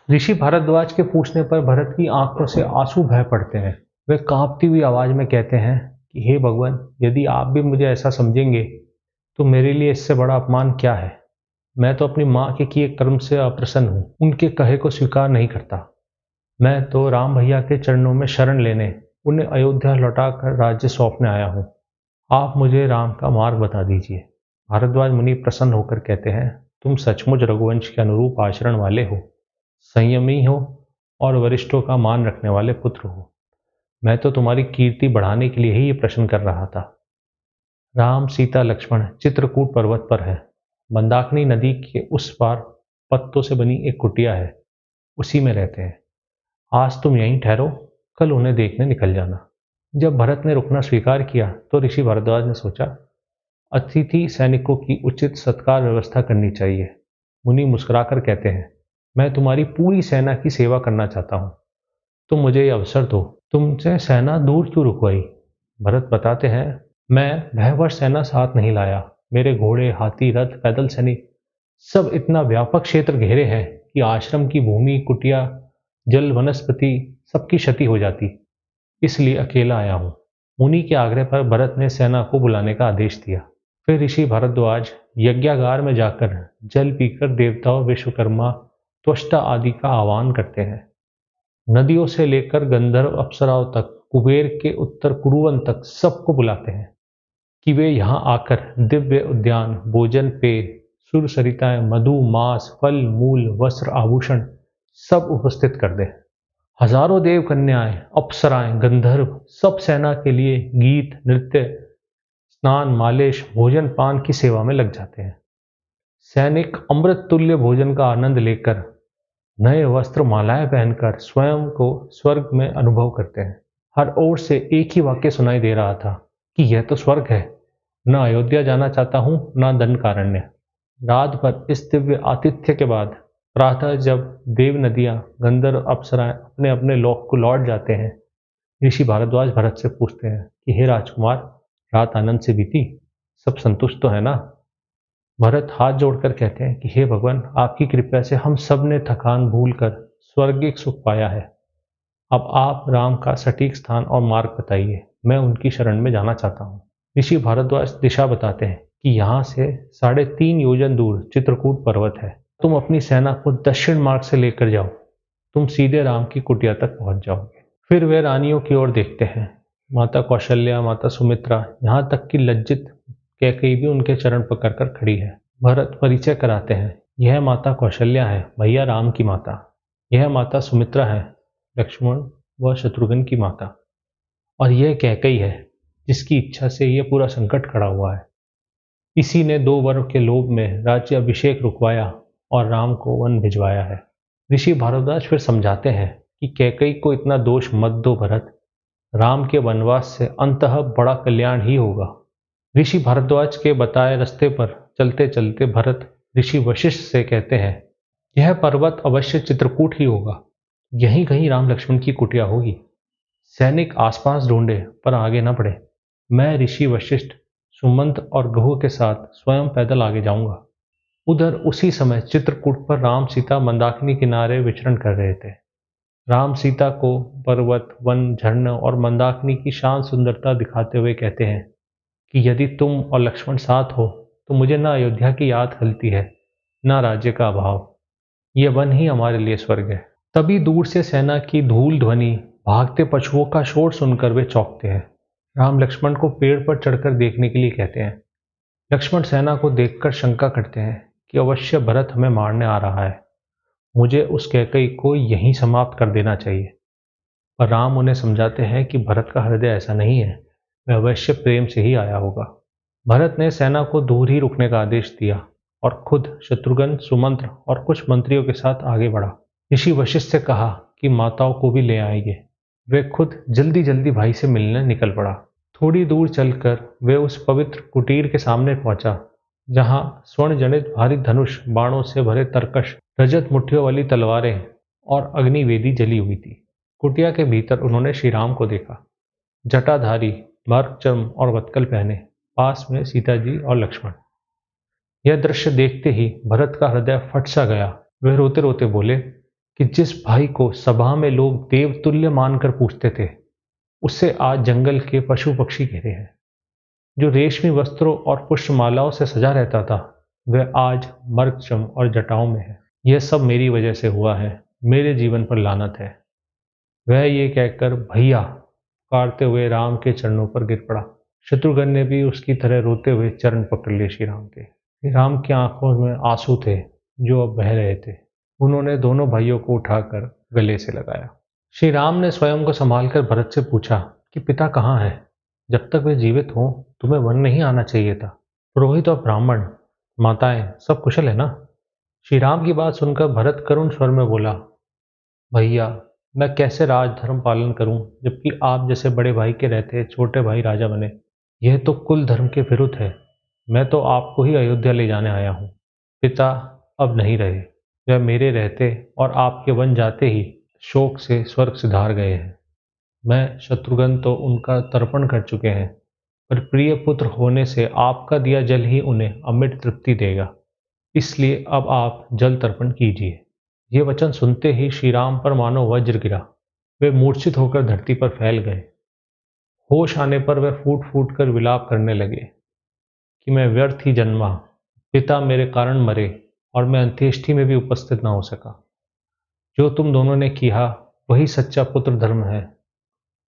ऋषि भारद्वाज के पूछने पर भरत की आंखों से आंसू बह पड़ते हैं। वे कांपती हुई आवाज में कहते हैं कि हे भगवान, यदि आप भी मुझे ऐसा समझेंगे तो मेरे लिए इससे बड़ा अपमान क्या है। मैं तो अपनी माँ के किए कर्म से अप्रसन्न हूँ, उनके कहे को स्वीकार नहीं करता। मैं तो राम भैया के चरणों में शरण लेने, उन्हें अयोध्या लौटाकर राज्य सौंपने आया हूँ। आप मुझे राम का मार्ग बता दीजिए। भारद्वाज मुनि प्रसन्न होकर कहते हैं, तुम सचमुच रघुवंश के अनुरूप आचरण वाले हो, संयमी हो और वरिष्ठों का मान रखने वाले पुत्र हो। मैं तो तुम्हारी कीर्ति बढ़ाने के लिए ही ये प्रश्न कर रहा था। राम, सीता, लक्ष्मण चित्रकूट पर्वत पर है। मंदाकिनी नदी के उस पार पत्तों से बनी एक कुटिया है, उसी में रहते हैं। आज तुम यहीं ठहरो, कल उन्हें देखने निकल जाना। जब भरत ने रुकना स्वीकार किया तो ऋषि भारद्वाज ने सोचा, अतिथि सैनिकों की उचित सत्कार व्यवस्था करनी चाहिए। मुनि मुस्कुराकर कहते हैं, मैं तुम्हारी पूरी सेना की सेवा करना चाहता हूँ, तुम मुझे ये अवसर दो। तुमसे सेना दूर क्यों रुकवाई? भरत बताते हैं, मैं भयवश सेना साथ नहीं लाया। मेरे घोड़े, हाथी, रथ, पैदल सैनिक सब इतना व्यापक क्षेत्र घेरे हैं कि आश्रम की भूमि, कुटिया, जल, वनस्पति सबकी क्षति हो जाती। इसलिए अकेला आया हूँ। मुनि के आग्रह पर भरत ने सेना को बुलाने का आदेश दिया। फिर ऋषि भारद्वाज यज्ञागार में जाकर जल पीकर देवताओं, विश्वकर्मा, त्वष्टा आदि का आह्वान करते हैं। नदियों से लेकर गंधर्व अप्सराओं तक, कुबेर के उत्तर कुरुवन तक सबको बुलाते हैं कि वे यहाँ आकर दिव्य उद्यान, भोजन, पेय, सुर सरिताएं, मधु, मांस, फल, मूल, वस्त्र, आभूषण सब उपस्थित कर दें। हजारों देव कन्याएं, अप्सराएं, गंधर्व सब सेना के लिए गीत, नृत्य, स्नान, मालेश, भोजन पान की सेवा में लग जाते हैं। सैनिक अमृत तुल्य भोजन का आनंद लेकर, नए वस्त्र, मालाएं पहनकर स्वयं को स्वर्ग में अनुभव करते हैं। हर ओर से एक ही वाक्य सुनाई दे रहा था कि यह तो स्वर्ग है। न अयोध्या जाना चाहता हूं, न दंडकारण्य। रात भर इस दिव्य आतिथ्य के बाद प्रातः जब देव नदियां, गंधर्व, अप्सराएं अपने अपने लोक को लौट जाते हैं, ऋषि भारद्वाज भरत से पूछते हैं कि हे राजकुमार, रात आनंद से बीती, सब संतुष्ट तो है ना? भरत हाथ जोड़कर कहते हैं कि हे भगवान, आपकी कृपा से हम सब ने थकान भूलकर स्वर्गिक सुख पाया है। अब आप राम का सटीक स्थान और मार्ग बताइए, मैं उनकी शरण में जाना चाहता हूँ। ऋषि भारद्वाज दिशा बताते हैं कि यहाँ से 3.5 योजन दूर चित्रकूट पर्वत है। तुम अपनी सेना को दक्षिण मार्ग से लेकर जाओ, तुम सीधे राम की कुटिया तक पहुंच जाओगे। फिर वे रानियों की ओर देखते हैं। माता कौशल्या, माता सुमित्रा, यहाँ तक कि लज्जित कैकेयी भी उनके चरण पकड़ कर खड़ी है। भरत परिचय कराते हैं, यह माता कौशल्या है, भैया राम की माता। यह माता सुमित्रा है, लक्ष्मण व शत्रुघ्न की माता। और यह कैकेयी है, जिसकी इच्छा से यह पूरा संकट खड़ा हुआ है। इसी ने 2 वर के लोभ में राज्य अभिषेक रुकवाया और राम को वन भिजवाया है। ऋषि भारद्वाज फिर समझाते हैं कि कैकेयी को इतना दोष मत दो भरत, राम के वनवास से अंततः बड़ा कल्याण ही होगा। ऋषि भारद्वाज के बताए रास्ते पर चलते चलते भरत ऋषि वशिष्ठ से कहते हैं, यह पर्वत अवश्य चित्रकूट ही होगा, यहीं कहीं राम लक्ष्मण की कुटिया होगी। सैनिक आसपास ढूंढे पर आगे न बढ़े। मैं ऋषि वशिष्ठ, सुमंत और गहु के साथ स्वयं पैदल आगे जाऊंगा। उधर उसी समय चित्रकूट पर राम सीता मंदाकिनी किनारे विचरण कर रहे थे। राम सीता को पर्वत, वन, झरना और मंदाकिनी की शांत सुंदरता दिखाते हुए कहते हैं कि यदि तुम और लक्ष्मण साथ हो तो मुझे न अयोध्या की याद खलती है, न राज्य का अभाव। यह वन ही हमारे लिए स्वर्ग है। तभी दूर से सेना की धूल ध्वनि, भागते पशुओं का शोर सुनकर वे चौंकते हैं। राम लक्ष्मण को पेड़ पर चढ़कर देखने के लिए कहते हैं। लक्ष्मण सेना को देखकर शंका करते हैं कि अवश्य भरत हमें मारने आ रहा है। मुझे उस कैकेयी को यहीं समाप्त कर देना चाहिए। पर राम उन्हें समझाते हैं कि भरत का हृदय ऐसा नहीं है, वह अवश्य प्रेम से ही आया होगा। भरत ने सेना को दूर ही रुकने का आदेश दिया और खुद शत्रुघ्न, सुमंत्र और कुछ मंत्रियों के साथ आगे बढ़ा। ऋषि वशिष्ठ से कहा कि माताओं को भी ले आएंगे। वे खुद जल्दी जल्दी भाई से मिलने निकल पड़ा। थोड़ी दूर चलकर वे उस पवित्र कुटीर के सामने पहुंचा, जहां स्वर्ण जनित भारी धनुष, बाणों से भरे तरकश, रजत मुठ्ठियों वाली तलवारें और अग्निवेदी जली हुई थी। कुटिया के भीतर उन्होंने श्री राम को देखा, जटाधारी, मार्गचर्म और वत्कल पहने, पास में सीता जी और लक्ष्मण। यह दृश्य देखते ही भरत का हृदय फट सा गया। वे रोते रोते बोले कि जिस भाई को सभा में लोग देवतुल्य मानकर पूछते थे, उससे आज जंगल के पशु पक्षी घिरे हैं। जो रेशमी वस्त्रों और पुष्पमालाओं से सजा रहता था, वह आज मर्गक्षम और जटाओं में है। यह सब मेरी वजह से हुआ है, मेरे जीवन पर लानत है। वह ये कहकर भैया पुकारते हुए राम के चरणों पर गिर पड़ा। शत्रुघ्न ने भी उसकी तरह रोते हुए चरण पकड़ लिए श्री राम के। श्री राम की आंखों में आंसू थे जो अब बह रहे थे। उन्होंने दोनों भाइयों को उठाकर गले से लगाया। श्री राम ने स्वयं को संभालकर भरत से पूछा कि पिता कहाँ है? जब तक वे जीवित हों तुम्हें वन नहीं आना चाहिए था। पुरोहित और ब्राह्मण, माताएं सब कुशल है ना? श्री राम की बात सुनकर भरत करुण स्वर में बोला, भैया मैं कैसे राजधर्म पालन करूं जबकि आप जैसे बड़े भाई के रहते छोटे भाई राजा बने? यह तो कुल धर्म के विरुद्ध है। मैं तो आपको ही अयोध्या ले जाने आया हूँ। पिता अब नहीं रहे, वह मेरे रहते और आपके वन जाते ही शोक से स्वर्ग सिधार गए हैं। मैं शत्रुघ्न तो उनका तर्पण कर चुके हैं, पर प्रिय पुत्र होने से आपका दिया जल ही उन्हें अमृत तृप्ति देगा। इसलिए अब आप जल तर्पण कीजिए। ये वचन सुनते ही श्री राम पर मानो वज्र गिरा। वे मूर्छित होकर धरती पर फैल गए। होश आने पर वे फूट फूट कर विलाप करने लगे कि मैं व्यर्थ ही जन्मा, पिता मेरे कारण मरे और मैं अंत्येष्टि में भी उपस्थित न हो सका। जो तुम दोनों ने किया वही सच्चा पुत्र धर्म है।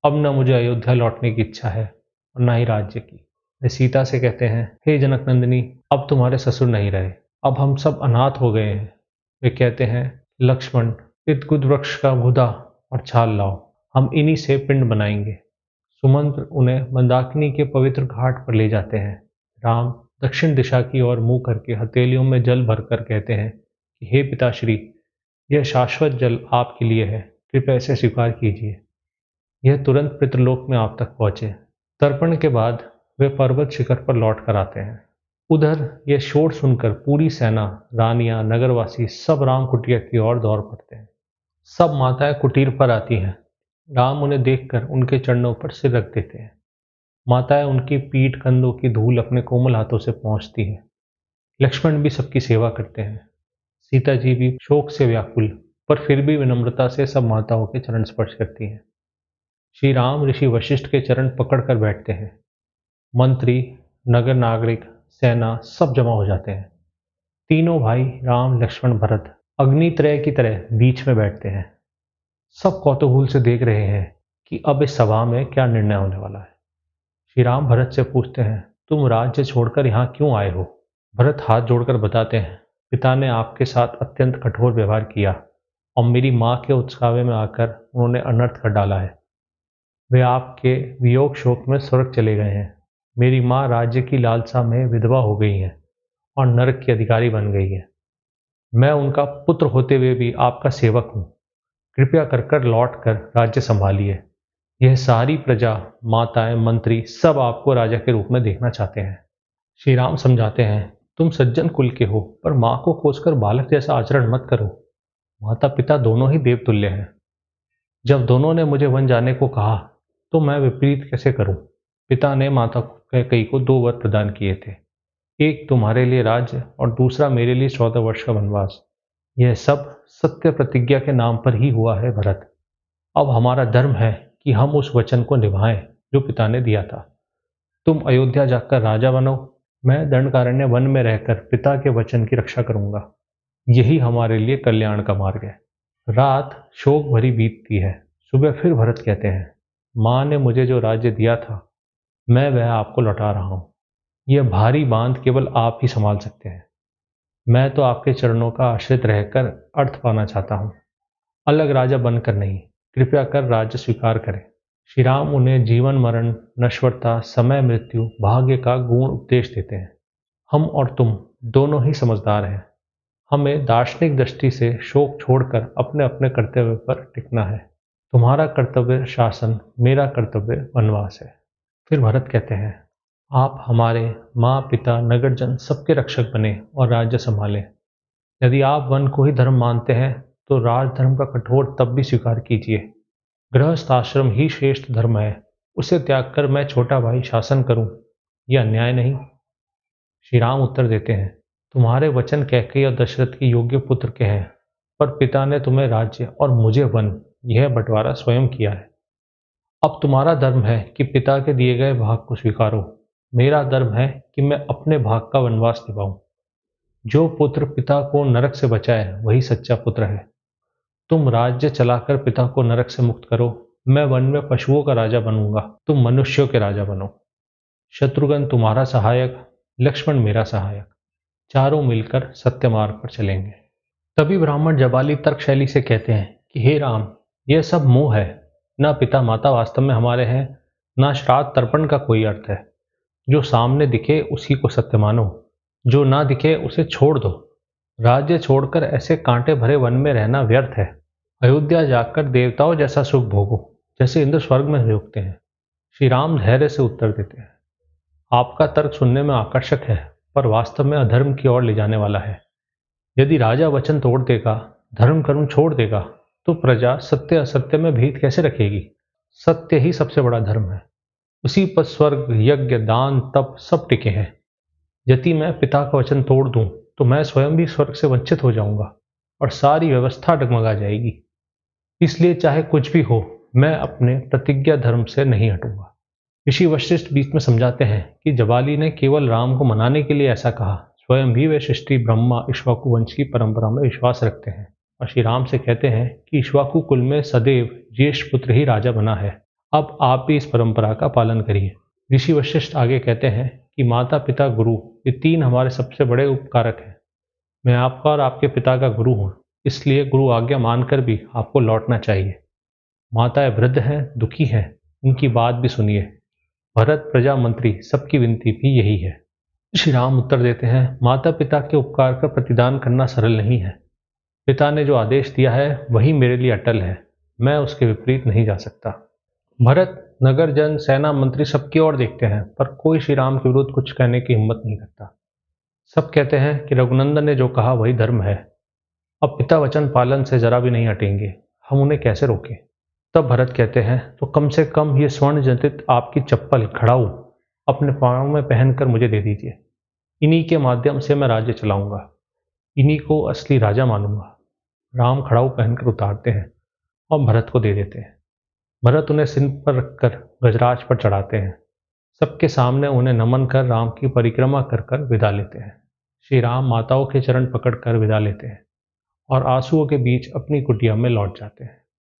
अब न मुझे अयोध्या लौटने की इच्छा है और न ही राज्य की। वे सीता से कहते हैं, हे जनक नंदिनी, अब तुम्हारे ससुर नहीं रहे, अब हम सब अनाथ हो गए हैं। वे कहते हैं, लक्ष्मण पितगुद वृक्ष का गुदा और छाल लाओ, हम इन्हीं से पिंड बनाएंगे। सुमंत्र उन्हें मंदाकिनी के पवित्र घाट पर ले जाते हैं। राम दक्षिण दिशा की ओर मुंह करके हथेलियों में जल भरकर कहते हैं कि हे पिताश्री, यह शाश्वत जल आपके लिए है, कृपया इसे स्वीकार कीजिए। यह तुरंत पितृलोक में आप तक पहुंचे। तर्पण के बाद वे पर्वत शिखर पर लौट कर आते हैं। उधर यह शोर सुनकर पूरी सेना, रानियां, नगरवासी सब राम कुटिया की ओर दौड़ पड़ते हैं। सब माताएं कुटीर पर आती हैं। राम उन्हें देखकर उनके चरणों पर सिर रख देते हैं। माताएं उनकी पीठ कंधों की धूल अपने कोमल हाथों से पहुंचती हैं। लक्ष्मण भी सबकी सेवा करते हैं। सीता जी भी शोक से व्याकुल, पर फिर भी विनम्रता से सब माताओं के चरण स्पर्श करती हैं। श्री राम ऋषि वशिष्ठ के चरण पकड़कर बैठते हैं। मंत्री, नगर नागरिक, सेना सब जमा हो जाते हैं। तीनों भाई राम लक्ष्मण भरत अग्नित्रय की तरह बीच में बैठते हैं। सब कौतूहल से देख रहे हैं कि अब इस सभा में क्या निर्णय होने वाला है। श्री राम भरत से पूछते हैं, तुम राज्य छोड़कर यहाँ क्यों आए हो? भरत हाथ जोड़कर बताते हैं, पिता ने आपके साथ अत्यंत कठोर व्यवहार किया और मेरी माँ के उत्सावे में आकर उन्होंने अनर्थ कर डाला है। वे आपके वियोग शोक में स्वर्ग चले गए हैं। मेरी माँ राज्य की लालसा में विधवा हो गई हैं और नरक की अधिकारी बन गई है। मैं उनका पुत्र होते हुए भी आपका सेवक हूँ। कृपया कर कर लौट कर राज्य संभालिए। यह सारी प्रजा, माताएं, मंत्री सब आपको राजा के रूप में देखना चाहते हैं। श्री राम समझाते हैं, तुम सज्जन कुल के हो, पर माँ को खोजकर बालक जैसा आचरण मत करो। माता पिता दोनों ही देवतुल्य हैं। जब दोनों ने मुझे वन जाने को कहा तो मैं विपरीत कैसे करूं? पिता ने माता कैकेयी को 2 वर प्रदान किए थे, एक तुम्हारे लिए राज्य और दूसरा मेरे लिए 14 वर्ष का वनवास। यह सब सत्य प्रतिज्ञा के नाम पर ही हुआ है भरत। अब हमारा धर्म है कि हम उस वचन को निभाएं जो पिता ने दिया था। तुम अयोध्या जाकर राजा बनो, मैं दंडकारण्य वन में रहकर पिता के वचन की रक्षा करूंगा। यही हमारे लिए कल्याण का मार्ग है। रात शोक भरी बीतती है। सुबह फिर भरत कहते हैं, माँ ने मुझे जो राज्य दिया था मैं वह आपको लौटा रहा हूँ। यह भारी बांध केवल आप ही संभाल सकते हैं। मैं तो आपके चरणों का आश्रित रहकर अर्थ पाना चाहता हूँ, अलग राजा बनकर नहीं। कृपया कर राज्य स्वीकार करें। श्री राम उन्हें जीवन मरण, नश्वरता, समय मृत्यु, भाग्य का गुण उपदेश देते हैं। हम और तुम दोनों ही समझदार हैं। हमें दार्शनिक दृष्टि से शोक छोड़कर अपने अपने कर्तव्य पर टिकना है। तुम्हारा कर्तव्य शासन, मेरा कर्तव्य वनवास है। फिर भरत कहते हैं, आप हमारे माँ पिता नगरजन सबके रक्षक बने और राज्य संभालें। यदि आप वन को ही धर्म मानते हैं तो राजधर्म का कठोर तप भी स्वीकार कीजिए। गृहस्थ आश्रम ही श्रेष्ठ धर्म है, उसे त्याग कर मैं छोटा भाई शासन करूं, यह अन्याय नहीं? श्री राम उत्तर देते हैं, तुम्हारे वचन कैकेयी और दशरथ के योग्य पुत्र के हैं। पर पिता ने तुम्हें राज्य और मुझे वन, यह बंटवारा स्वयं किया है। अब तुम्हारा धर्म है कि पिता के दिए गए भाग को स्वीकारो। मेरा धर्म है कि मैं अपने भाग का वनवास निभाऊं। जो पुत्र पिता को नरक से बचाए वही सच्चा पुत्र है। तुम राज्य चलाकर पिता को नरक से मुक्त करो। मैं वन में पशुओं का राजा बनूंगा, तुम मनुष्यों के राजा बनो। शत्रुघ्न तुम्हारा सहायक, लक्ष्मण मेरा सहायक, चारों मिलकर सत्य मार्ग पर चलेंगे। तभी ब्राह्मण जबाली तर्क शैली से कहते हैं कि हे राम, यह सब मोह है। ना पिता माता वास्तव में हमारे हैं, ना श्राद्ध तर्पण का कोई अर्थ है। जो सामने दिखे उसी को सत्य मानो, जो ना दिखे उसे छोड़ दो। राज्य छोड़कर ऐसे कांटे भरे वन में रहना व्यर्थ है। अयोध्या जाकर देवताओं जैसा सुख भोगो, जैसे इंद्र स्वर्ग में भोगते हैं। श्री राम धैर्य से उत्तर देते हैं, आपका तर्क सुनने में आकर्षक है, पर वास्तव में अधर्म की ओर ले जाने वाला है। यदि राजा वचन तोड़ देगा, धर्म कर्म छोड़ देगा, तो प्रजा सत्य असत्य में भेद कैसे रखेगी? सत्य ही सबसे बड़ा धर्म है। उसी पर स्वर्ग, यज्ञ, दान, तप सब टिके हैं। यदि मैं पिता का वचन तोड़ दूं, तो मैं स्वयं भी स्वर्ग से वंचित हो जाऊंगा और सारी व्यवस्था डगमगा जाएगी। इसलिए चाहे कुछ भी हो, मैं अपने प्रतिज्ञा धर्म से नहीं हटूंगा। ऋषि वशिष्ठ बीच में समझाते हैं कि जबाली ने केवल राम को मनाने के लिए ऐसा कहा, स्वयं भी वे सृष्टि ब्रह्मा इक्ष्वाकु वंश की परंपरा में विश्वास रखते हैं और श्री राम से कहते हैं कि इक्ष्वाकु कुल में सदैव ज्येष्ठ पुत्र ही राजा बना है। अब आप भी इस परंपरा का पालन करिए। ऋषि वशिष्ठ आगे कहते हैं कि माता पिता गुरु, ये तीन हमारे सबसे बड़े उपकारक हैं। मैं आपका और आपके पिता का गुरु हूँ, इसलिए गुरु आज्ञा मानकर भी आपको लौटना चाहिए। माताएं वृद्ध हैं, दुखी हैं, उनकी बात भी सुनिए। भरत, प्रजा, मंत्री, सबकी विनती भी यही है। श्री राम उत्तर देते हैं, माता पिता के उपकार का प्रतिदान करना सरल नहीं है। पिता ने जो आदेश दिया है वही मेरे लिए अटल है, मैं उसके विपरीत नहीं जा सकता। भरत, नगर जन, सेना, मंत्री सबकी ओर देखते हैं, पर कोई श्री राम के विरुद्ध कुछ कहने की हिम्मत नहीं करता। सब कहते हैं कि रघुनंदन ने जो कहा वही धर्म है। अब पिता वचन पालन से जरा भी नहीं हटेंगे, हम उन्हें कैसे रोकें? तब भरत कहते हैं, तो कम से कम ये स्वर्ण जनित आपकी चप्पल खड़ाऊ अपने पाँव में पहनकर मुझे दे दीजिए। इन्हीं के माध्यम से मैं राज्य चलाऊंगा, इन्हीं को असली राजा मानूंगा। राम खड़ाऊ पहनकर उतारते हैं और भरत को दे देते हैं। भरत उन्हें सिर पर रखकर गजराज पर चढ़ाते हैं। सबके सामने उन्हें नमन कर राम की परिक्रमा कर कर विदा लेते हैं। श्री राम माताओं के चरण पकड़कर विदा लेते हैं और आंसुओं के बीच अपनी कुटिया में लौट जाते हैं।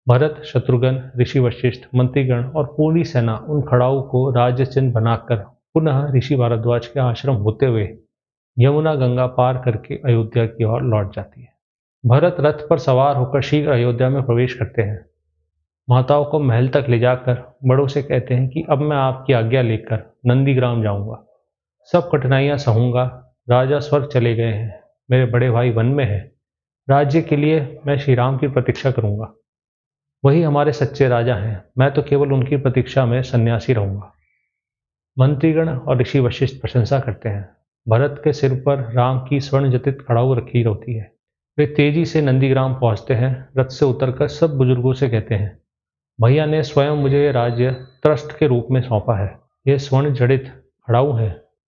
भरत, शत्रुघ्न, ऋषि वशिष्ठ, मंत्रीगण और पूरी सेना उन खड़ाऊ को राज्य चिन्ह बनाकर पुनः ऋषि भारद्वाज के आश्रम होते हुए यमुना गंगा पार करके अयोध्या की ओर लौट जाती है। भरत रथ पर सवार होकर शीघ्र अयोध्या में प्रवेश करते हैं। माताओं को महल तक ले जाकर बड़ों से कहते हैं कि अब मैं आपकी आज्ञा लेकर नंदीग्राम जाऊंगा, सब कठिनाइयां सहूंगा। राजा स्वर्ग चले गए हैं, मेरे बड़े भाई वन में हैं। राज्य के लिए मैं श्री राम की प्रतीक्षा करूंगा, वही हमारे सच्चे राजा हैं। मैं तो केवल उनकी प्रतीक्षा में सन्यासी रहूंगा। मंत्रीगण और ऋषि वशिष्ठ प्रशंसा करते हैं। भरत के सिर पर राम की स्वर्ण जटित खड़ाऊ रखी होती है। वे तेजी से नंदीग्राम पहुंचते हैं। रथ से उतरकर सब बुजुर्गों से कहते हैं, भैया ने स्वयं मुझे ये राज्य ट्रस्ट के रूप में सौंपा है। ये स्वर्ण जड़ित खड़ाऊ है,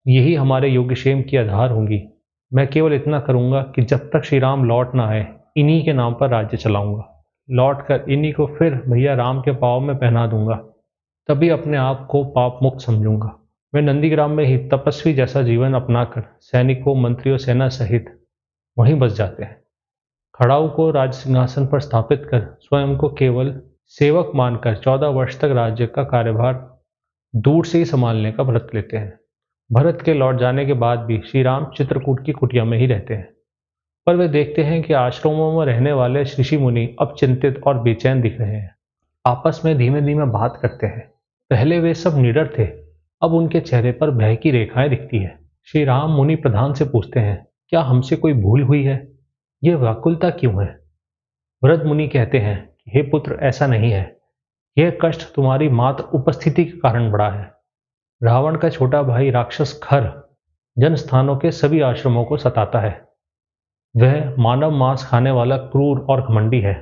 यही हमारे योगक्षेम की आधार होंगी। मैं केवल इतना करूंगा कि जब तक श्री राम लौट ना आए, इन्हीं के नाम पर राज्य चलाऊंगा। लौट कर इन्हीं को फिर भैया राम के पाँव में पहना दूंगा, तभी अपने आप को पाप मुक्त समझूंगा। वे नंदीग्राम में ही तपस्वी जैसा जीवन अपनाकर सैनिकों, मंत्रियों, सेना सहित वहीं बस जाते हैं। खड़ाऊ को राज सिंहासन पर स्थापित कर स्वयं को केवल सेवक मानकर 14 वर्ष तक राज्य का कार्यभार दूर से ही संभालने का व्रत लेते हैं। भरत के लौट जाने के बाद भी श्री राम चित्रकूट की कुटिया में ही रहते हैं, पर वे देखते हैं कि आश्रमों में रहने वाले ऋषि मुनि अब चिंतित और बेचैन दिख रहे हैं। आपस में धीमे धीमे बात करते हैं। पहले वे सब निडर थे, अब उनके चेहरे पर भय की रेखाएं दिखती है। श्री राम मुनि प्रधान से पूछते हैं, क्या हमसे कोई भूल हुई है? यह व्याकुलता क्यों है? भरत मुनि कहते हैं, हे पुत्र, ऐसा नहीं है। यह कष्ट तुम्हारी मात्र उपस्थिति के कारण बढ़ा है। रावण का छोटा भाई राक्षस खर जन स्थानों के सभी आश्रमों को सताता है। वह मानव मांस खाने वाला क्रूर और घमंडी है।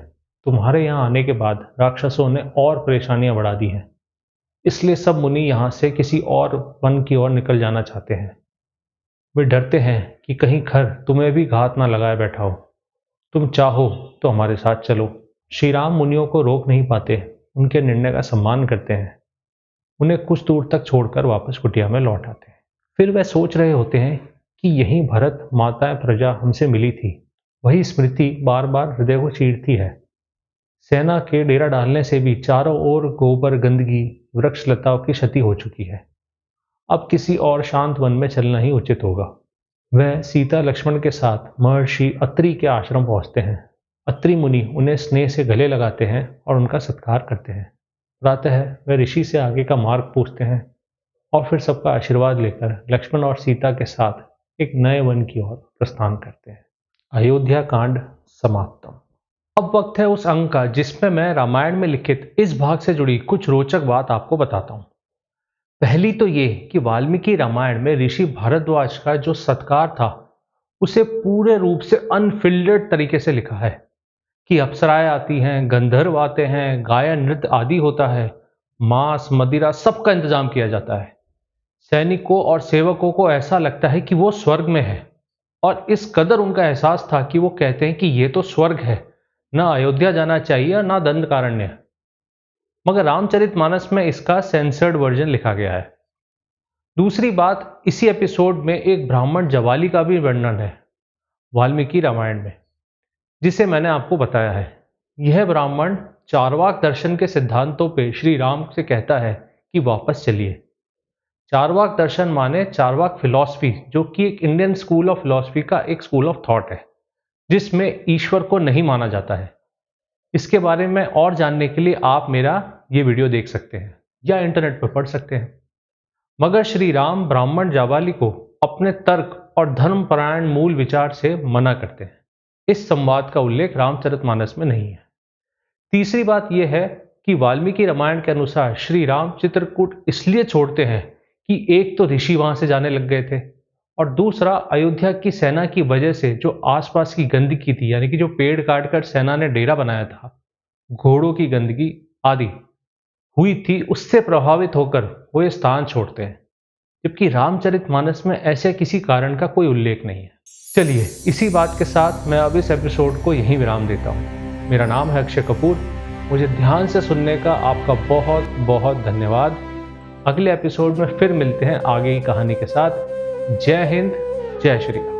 तुम्हारे यहाँ आने के बाद राक्षसों ने और परेशानियां बढ़ा दी हैं। इसलिए सब मुनि यहाँ से किसी और वन की ओर निकल जाना चाहते हैं। वे डरते हैं कि कहीं खर तुम्हें भी घात ना लगाए बैठा हो। तुम चाहो तो हमारे साथ चलो। श्री राम मुनियों को रोक नहीं पाते, उनके निर्णय का सम्मान करते हैं, उन्हें कुछ दूर तक छोड़कर वापस कुटिया में लौट आते हैं। फिर वह सोच रहे होते हैं कि यही भरत माता प्रजा हमसे मिली थी। वही स्मृति बार बार हृदय को चीरती है। सेना के डेरा डालने से भी चारों ओर गोबर, गंदगी, वृक्ष लताओं की क्षति हो चुकी है। अब किसी और शांत वन में चलना ही उचित होगा। वह सीता लक्ष्मण के साथ महर्षि अत्रि के आश्रम पहुंचते हैं। अत्रि मुनि उन्हें स्नेह से गले लगाते हैं और उनका सत्कार करते हैं। प्रातः वह ऋषि से आगे का मार्ग पूछते हैं और फिर सबका आशीर्वाद लेकर लक्ष्मण और सीता के साथ एक नए वन की ओर प्रस्थान करते हैं। अयोध्या कांड समाप्तम। अब वक्त है उस अंक का जिसमें मैं रामायण में लिखित इस भाग से जुड़ी कुछ रोचक बात आपको बताता हूँ। पहली तो ये कि वाल्मीकि रामायण में ऋषि भारद्वाज का जो सत्कार था उसे पूरे रूप से अनफिल्टर्ड तरीके से लिखा है कि अप्सराएं आती हैं, गंधर्व आते हैं, गायन नृत्य आदि होता है, मांस मदिरा सबका इंतजाम किया जाता है। सैनिकों और सेवकों को ऐसा लगता है कि वो स्वर्ग में है और इस कदर उनका एहसास था कि वो कहते हैं कि ये तो स्वर्ग है, ना अयोध्या जाना चाहिए और ना दंडकारण्य। मगर रामचरितमानस में इसका सेंसर्ड वर्जन लिखा गया है। दूसरी बात, इसी एपिसोड में एक ब्राह्मण जवाली का भी वर्णन है वाल्मीकि रामायण में, जिसे मैंने आपको बताया है। यह ब्राह्मण चारवाक दर्शन के सिद्धांतों पे श्री राम से कहता है कि वापस चलिए। चारवाक दर्शन माने चारवाक फिलॉसफी, जो कि एक इंडियन स्कूल ऑफ फिलॉसफी का एक स्कूल ऑफ थॉट है, जिसमें ईश्वर को नहीं माना जाता है। इसके बारे में और जानने के लिए आप मेरा ये वीडियो देख सकते हैं या इंटरनेट पर पढ़ सकते हैं। मगर श्री राम ब्राह्मण जाबाली को अपने तर्क और धर्मपरायण मूल विचार से मना करते हैं। इस संवाद का उल्लेख रामचरितमानस में नहीं है। तीसरी बात यह है कि वाल्मीकि रामायण के अनुसार श्री राम चित्रकूट इसलिए छोड़ते हैं कि एक तो ऋषि वहां से जाने लग गए थे और दूसरा अयोध्या की सेना की वजह से जो आसपास की गंदगी थी, यानी कि जो पेड़ काटकर सेना ने डेरा बनाया था, घोड़ों की गंदगी आदि हुई थी, उससे प्रभावित होकर वो ये स्थान छोड़ते हैं। जबकि रामचरितमानस में ऐसे किसी कारण का कोई उल्लेख नहीं है। चलिए, इसी बात के साथ मैं अब इस एपिसोड को यहीं विराम देता हूँ। मेरा नाम है अक्षय कपूर। मुझे ध्यान से सुनने का आपका बहुत बहुत धन्यवाद। अगले एपिसोड में फिर मिलते हैं आगे की कहानी के साथ। जय हिंद, जय श्री राम।